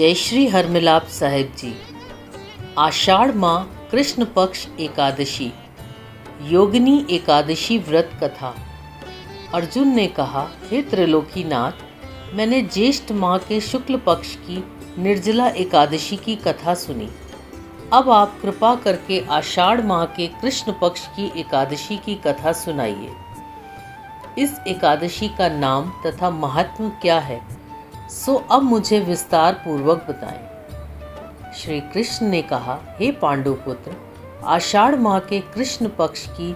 जय श्री हरमिलाप साहिब जी। आषाढ़ माह कृष्ण पक्ष एकादशी, योगिनी एकादशी व्रत कथा। अर्जुन ने कहा, हे त्रिलोकीनाथ, मैंने ज्येष्ठ माह के शुक्ल पक्ष की निर्जला एकादशी की कथा सुनी। अब आप कृपा करके आषाढ़ माह के कृष्ण पक्ष की एकादशी की कथा सुनाइए। इस एकादशी का नाम तथा महात्म्य क्या है, सो अब मुझे विस्तार पूर्वक बताएं। श्री कृष्ण ने कहा, हे पांडुपुत्र, आषाढ़ माह के कृष्ण पक्ष की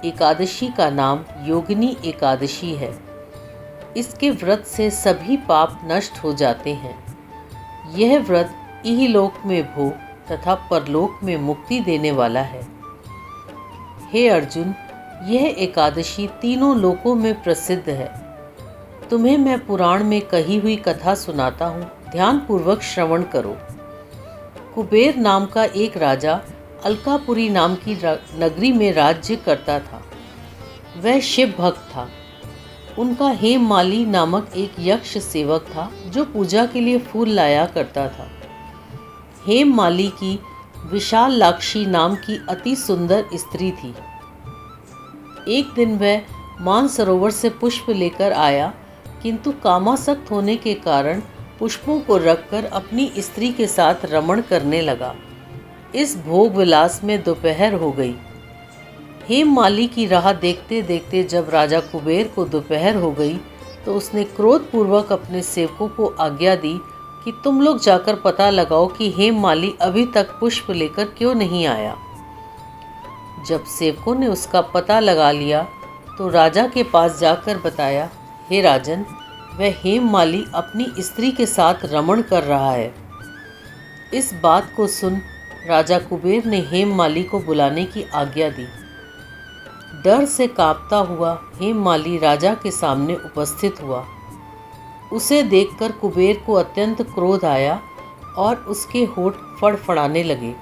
एकादशी का नाम योगिनी एकादशी है। इसके व्रत से सभी पाप नष्ट हो जाते हैं। यह व्रत इहलोक में भोग तथा परलोक में मुक्ति देने वाला है। हे अर्जुन, यह एकादशी तीनों लोकों में प्रसिद्ध है। तुम्हें मैं पुराण में कही हुई कथा सुनाता हूँ, ध्यान पूर्वक श्रवण करो। कुबेर नाम का एक राजा अलकापुरी नाम की नगरी में राज्य करता था। वह शिव भक्त था। उनका हेममाली नामक एक यक्ष सेवक था जो पूजा के लिए फूल लाया करता था। हेममाली की विशालाक्षी नाम की अति सुंदर स्त्री थी। एक दिन वह मानसरोवर से पुष्प लेकर आया, किंतु कामासक्त होने के कारण पुष्पों को रखकर अपनी स्त्री के साथ रमण करने लगा। इस भोग विलास में दोपहर हो गई। हेममाली की राह देखते देखते जब राजा कुबेर को दोपहर हो गई तो उसने क्रोधपूर्वक अपने सेवकों को आज्ञा दी कि तुम लोग जाकर पता लगाओ कि हेममाली अभी तक पुष्प लेकर क्यों नहीं आया। जब सेवकों ने उसका पता लगा लिया तो राजा के पास जाकर बताया, हे राजन, वह हेममाली अपनी स्त्री के साथ रमण कर रहा है। इस बात को सुन राजा कुबेर ने हेममाली को बुलाने की आज्ञा दी। डर से कांपता हुआ हेममाली राजा के सामने उपस्थित हुआ। उसे देखकर कुबेर को अत्यंत क्रोध आया और उसके होठ फड़फड़ाने लगे।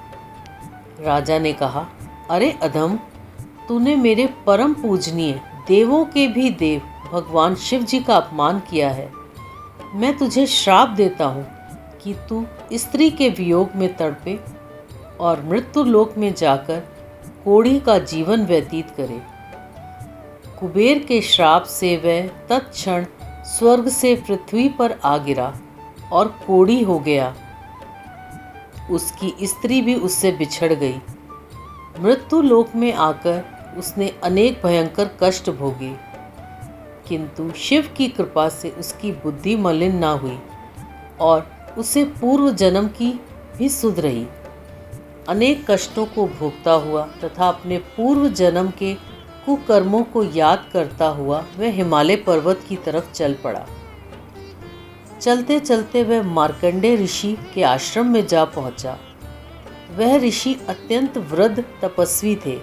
राजा ने कहा, अरे अधम, तूने मेरे परम पूजनीय, देवों के भी देव भगवान शिव जी का अपमान किया है। मैं तुझे श्राप देता हूँ कि तू स्त्री के वियोग में तड़पे और मृत्यु लोक में जाकर कोढ़ी का जीवन व्यतीत करे। कुबेर के श्राप से वह तत्क्षण स्वर्ग से पृथ्वी पर आ गिरा और कोढ़ी हो गया। उसकी स्त्री भी उससे बिछड़ गई। मृत्यु लोक में आकर उसने अनेक भयंकर कष्ट भोगे, किंतु शिव की कृपा से उसकी बुद्धि मलिन ना हुई और उसे पूर्व जन्म की भी सुध रही। अनेक कष्टों को भोगता हुआ तथा अपने पूर्व जन्म के कुकर्मों को याद करता हुआ वह हिमालय पर्वत की तरफ चल पड़ा। चलते चलते वह मार्कंडेय ऋषि के आश्रम में जा पहुंचा। वह ऋषि अत्यंत वृद्ध तपस्वी थे।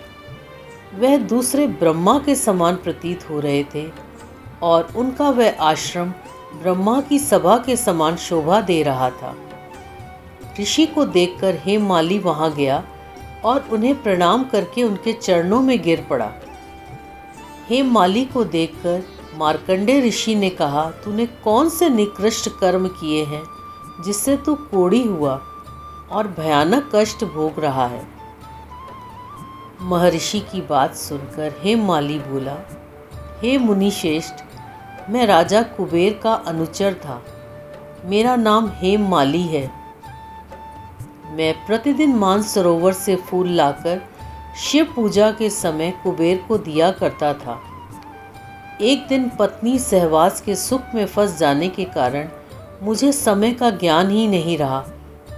वह दूसरे ब्रह्मा के समान प्रतीत हो रहे थे और उनका वह आश्रम ब्रह्मा की सभा के समान शोभा दे रहा था। ऋषि को देखकर हेममाली वहां गया और उन्हें प्रणाम करके उनके चरणों में गिर पड़ा। हेममाली को देखकर मार्कंडेय ऋषि ने कहा, तूने कौन से निकृष्ट कर्म किए हैं जिससे तू कोढ़ी हुआ और भयानक कष्ट भोग रहा है। महर्षि की बात सुनकर हेममाली बोला, हे मुनिश्रेष्ठ, मैं राजा कुबेर का अनुचर था। मेरा नाम हेममाली है। मैं प्रतिदिन मानसरोवर से फूल लाकर शिव पूजा के समय कुबेर को दिया करता था। एक दिन पत्नी सहवास के सुख में फंस जाने के कारण मुझे समय का ज्ञान ही नहीं रहा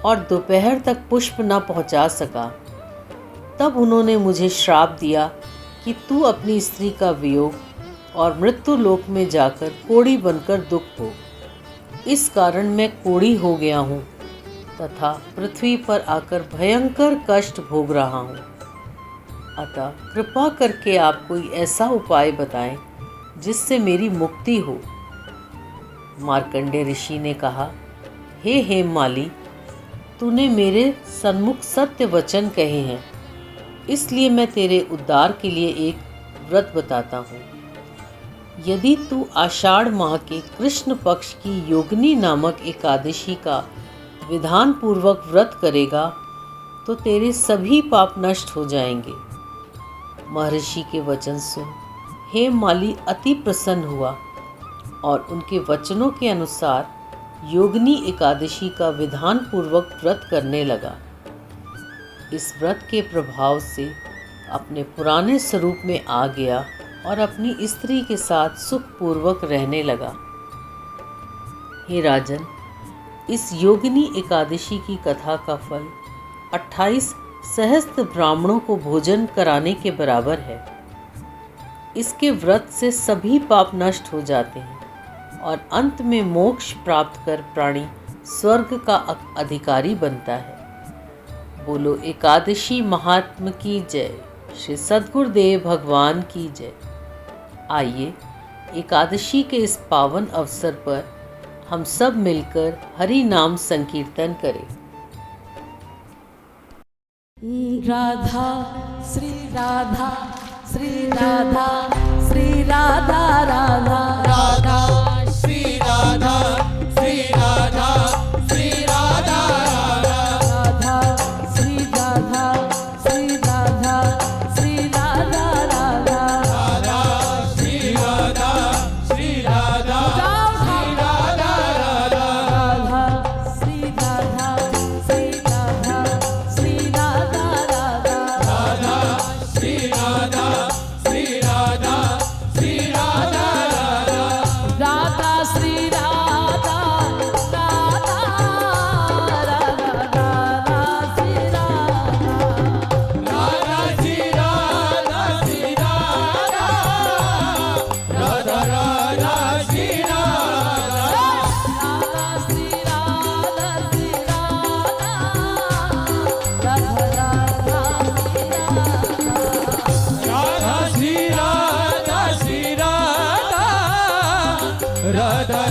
और दोपहर तक पुष्प न पहुंचा सका। तब उन्होंने मुझे श्राप दिया कि तू अपनी स्त्री का वियोग और मृत्यु लोक में जाकर कोढ़ी बनकर दुख भोग। इस कारण मैं कोढ़ी हो गया हूँ तथा पृथ्वी पर आकर भयंकर कष्ट भोग रहा हूँ। अतः कृपा करके आप कोई ऐसा उपाय बताएं जिससे मेरी मुक्ति हो। मार्कंडेय ऋषि ने कहा, हे हेममाली, तूने मेरे सन्मुख सत्य वचन कहे हैं, इसलिए मैं तेरे उद्धार के लिए एक व्रत बताता हूँ। यदि तू आषाढ़ माह के कृष्ण पक्ष की योगिनी नामक एकादशी का विधान पूर्वक व्रत करेगा तो तेरे सभी पाप नष्ट हो जाएंगे। महर्षि के वचन सुन हेममाली अति प्रसन्न हुआ और उनके वचनों के अनुसार योगिनी एकादशी का विधान पूर्वक व्रत करने लगा। इस व्रत के प्रभाव से अपने पुराने स्वरूप में आ गया और अपनी स्त्री के साथ सुखपूर्वक रहने लगा। हे राजन, इस योगिनी एकादशी की कथा का फल 28 सहस्त्र ब्राह्मणों को भोजन कराने के बराबर है। इसके व्रत से सभी पाप नष्ट हो जाते हैं और अंत में मोक्ष प्राप्त कर प्राणी स्वर्ग का अधिकारी बनता है। बोलो एकादशी महात्म की जय। श्री सद्गुरुदेव भगवान की जय। आइए एकादशी के इस पावन अवसर पर हम सब मिलकर हरि नाम संकीर्तन करें। राधा श्री राधा श्री राधा श्री राधा राधा राधा श्री राधा श्री राधा श्री राधा राधा श्री राधा श्री राधा श्री राधा राधा राधा श्री राधा श्री राधा श्री राधा राधा श्री राधा श्री राधा श्री राधा राधा राधा श्री राधा श्री राधा श्री राधा राधा श्री राधा राधा राधा श्री राधा श्री राधा श्री राधा राधा राधा श्री राधा राधा श्री राधा श्री राधा राधा राधा श्री राधा श्री राधा राधा